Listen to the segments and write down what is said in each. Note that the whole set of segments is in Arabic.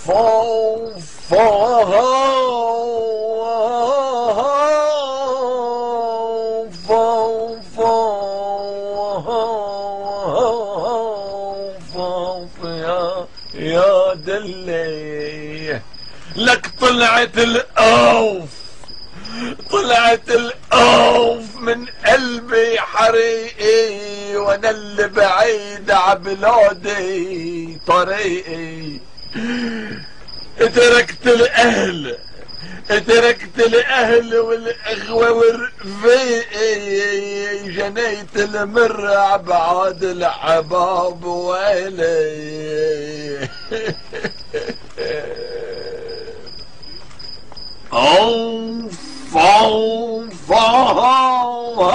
فو فو فو فو يا دلي لك طلعت الأوف من قلبي حريقي، وانا اللي بعيد عبلادي طريقي. تركت الاهل والاخوة ورفيقي، جنيت المرع بعاد الحباب ويلي. اوف اوف اوف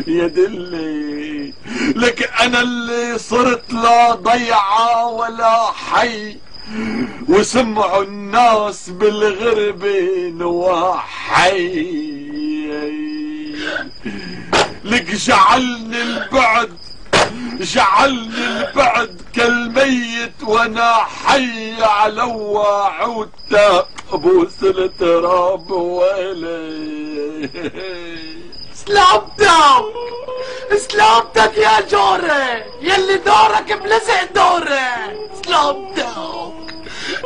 يا دلي لك انا اللي صرت لا ضيعة ولا حي، وسمعوا الناس بالغربة نواحي. لك جعلني البعد كالميت وانا حي، على وعودتك ابوس التراب ويلي. سلامتك يا جوري يلي دورك بلزق دوري. سلامتك.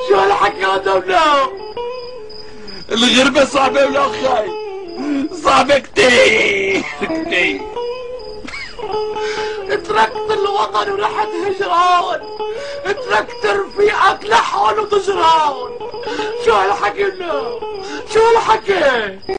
شو هالحكي هذا ولا؟ الغربة صعبة ولا خاي؟ صعبة كتير. تركت الوطن ورحت هجران، تركت رفيقك لحون وتجران. شو هالحكي ولا؟ شو هالحكي؟